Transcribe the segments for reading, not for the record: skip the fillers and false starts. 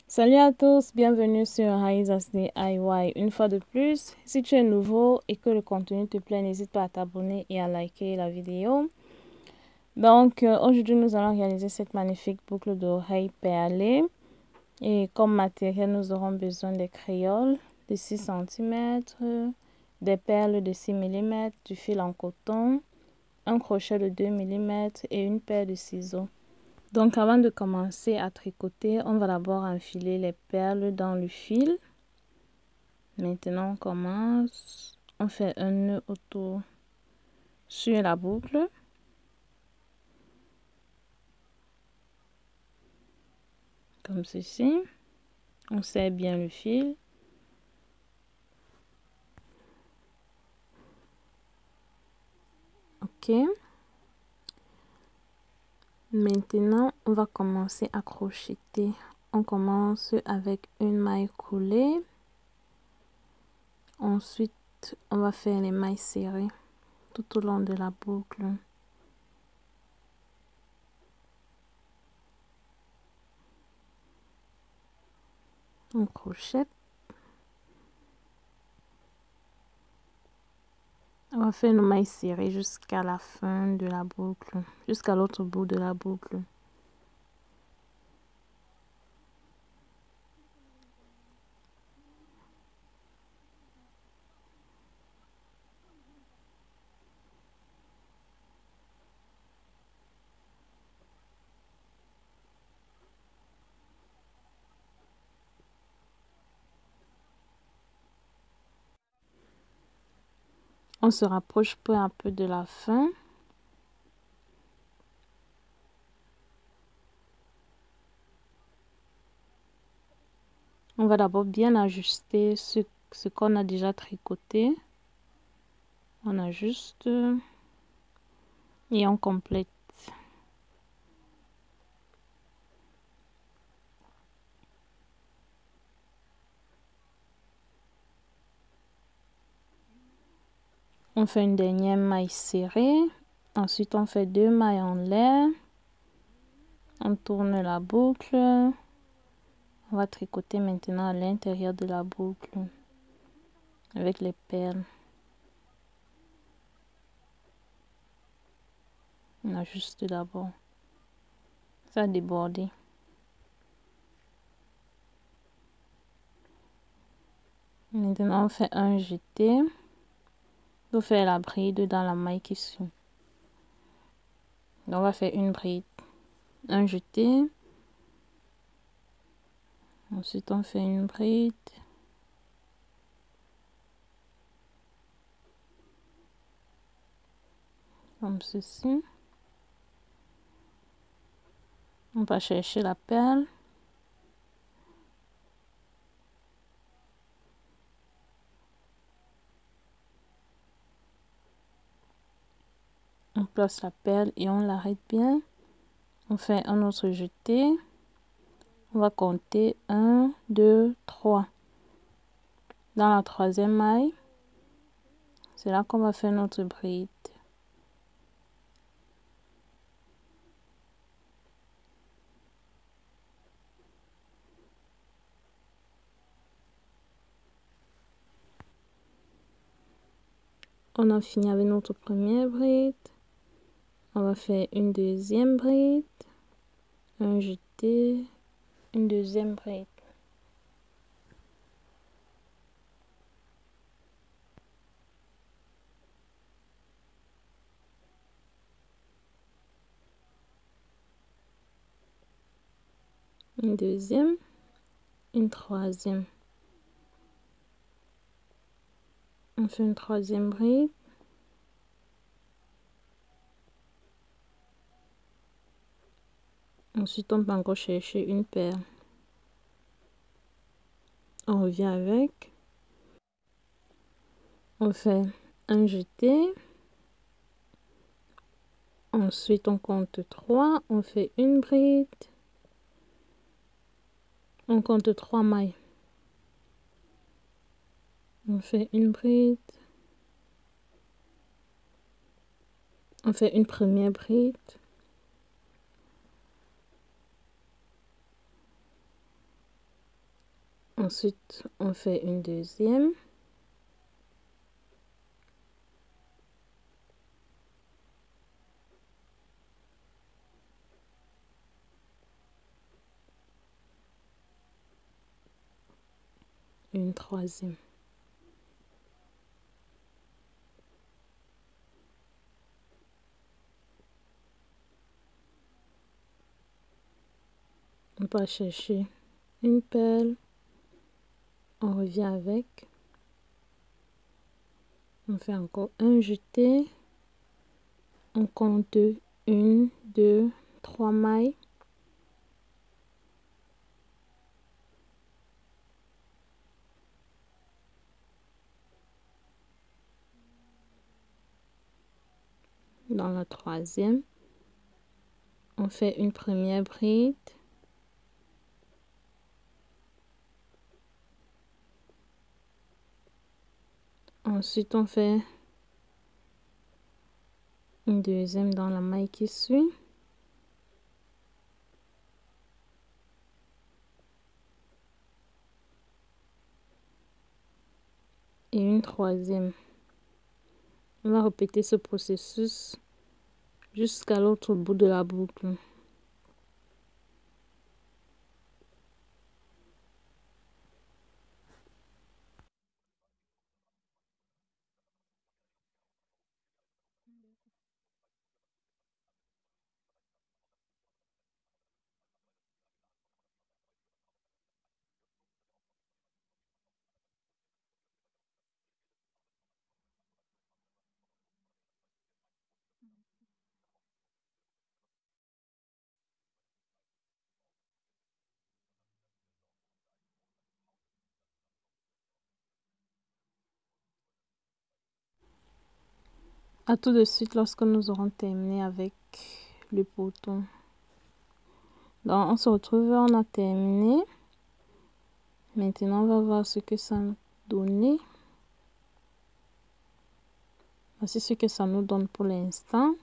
Salut à tous, bienvenue sur Raizas DIY. Une fois de plus, si tu es nouveau et que le contenu te plaît, n'hésite pas à t'abonner et à liker la vidéo. Donc, aujourd'hui, nous allons réaliser cette magnifique boucle d'oreille perlée. Et comme matériel, nous aurons besoin des créoles de 6 cm, des perles de 6 mm, du fil en coton, un crochet de 2 mm et une paire de ciseaux. Donc avant de commencer à tricoter, on va d'abord enfiler les perles dans le fil. Maintenant on commence. On fait un nœud autour sur la boucle. Comme ceci. On serre bien le fil. Ok. Maintenant on va commencer à crocheter. On commence avec une maille coulée. Ensuite on va faire les mailles serrées tout au long de la boucle. On crochette. On va faire une maille serrée jusqu'à la fin de la boucle, jusqu'à l'autre bout de la boucle. On se rapproche peu à peu de la fin. On va d'abord bien ajuster ce qu'on a déjà tricoté. On ajuste et on complète. On fait une dernière maille serrée. Ensuite, on fait 2 mailles en l'air. On tourne la boucle. On va tricoter maintenant à l'intérieur de la boucle avec les perles. On ajuste d'abord. Ça a débordé. Maintenant, on fait un jeté pour faire la bride dans la maille qui suit. Donc, on va faire une bride, un jeté. Ensuite, on fait une bride. Comme ceci. On va chercher la perle. On place la perle et on l'arrête bien. On fait un autre jeté. On va compter 1, 2, 3. Dans la troisième maille, c'est là qu'on va faire notre bride. On a fini avec notre première bride. On va faire une deuxième bride, un jeté, une deuxième bride. Une deuxième, une troisième. On fait une troisième bride. Ensuite, on peut encore chercher une perle. On revient avec. On fait un jeté. Ensuite, on compte 3. On fait une bride. On compte 3 mailles. On fait une bride. On fait une première bride. Ensuite, on fait une deuxième. Une troisième. On va chercher une perle. On revient avec. On fait encore un jeté. On compte 1, 2, 3 mailles. Dans la troisième, on fait une première bride. Ensuite, on fait une deuxième dans la maille qui suit. Et une troisième. On va répéter ce processus jusqu'à l'autre bout de la boucle. À tout de suite lorsque nous aurons terminé avec le bouton. Donc, on se retrouve, on a terminé. Maintenant, on va voir ce que ça nous donne. Voici ce que ça nous donne pour l'instant.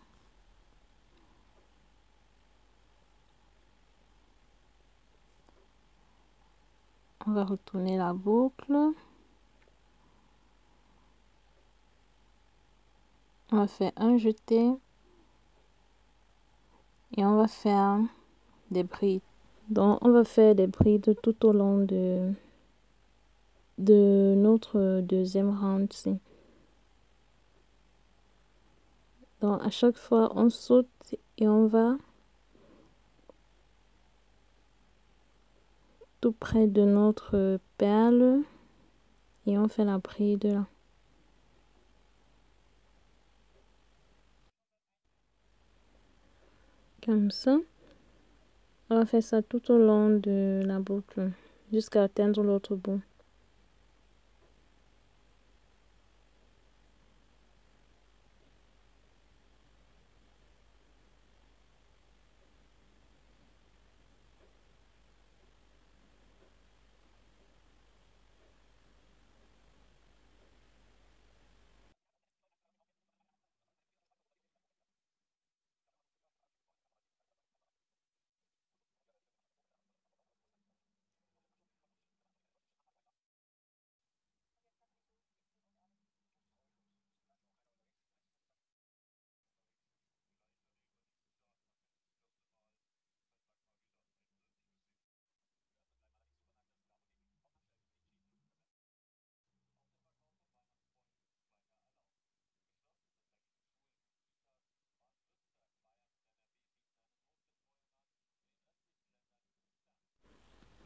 On va retourner la boucle. On va faire un jeté. Et on va faire des brides. Donc, on va faire des brides tout au long de notre deuxième round-ci. Donc, à chaque fois, on saute et on va tout près de notre perle et on fait la bride là. Comme ça. On va faire ça tout au long de la boucle jusqu'à atteindre l'autre bout.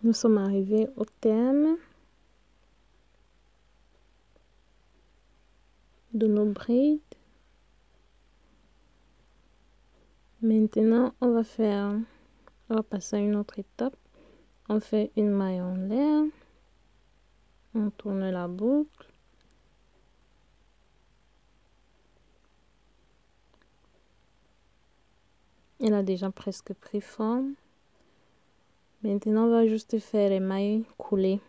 Nous sommes arrivés au terme de nos brides. Maintenant, on va passer à une autre étape. On fait une maille en l'air. On tourne la boucle. Elle a déjà presque pris forme. Maintenant, on va juste faire les mailles coulées.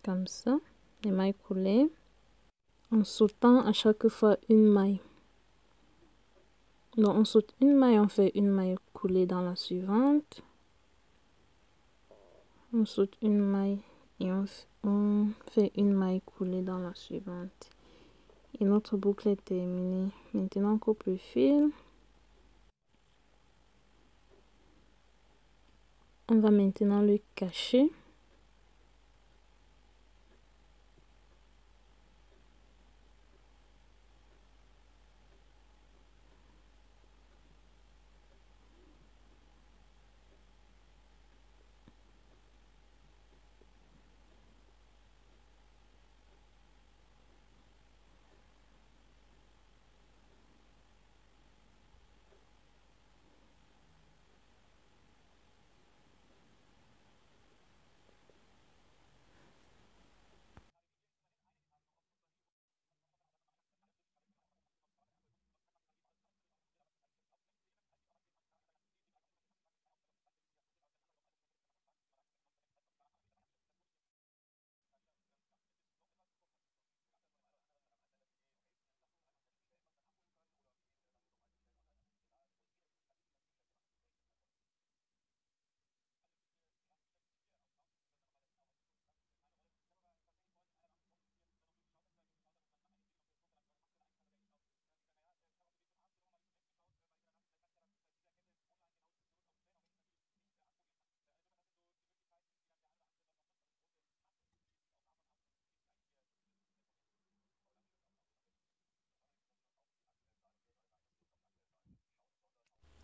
Comme ça, les mailles coulées. En sautant à chaque fois une maille. Donc, on saute une maille, on fait une maille coulée dans la suivante. On saute une maille et on fait une maille coulée dans la suivante. Et notre boucle est terminée. Maintenant, on coupe le fil. On va maintenant le cacher.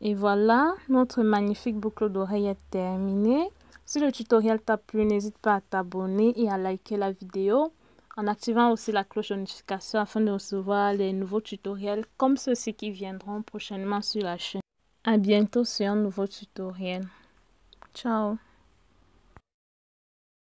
Et voilà, notre magnifique boucle d'oreille est terminée. Si le tutoriel t'a plu, n'hésite pas à t'abonner et à liker la vidéo en activant aussi la cloche de notification afin de recevoir les nouveaux tutoriels comme ceux-ci qui viendront prochainement sur la chaîne. À bientôt sur un nouveau tutoriel. Ciao!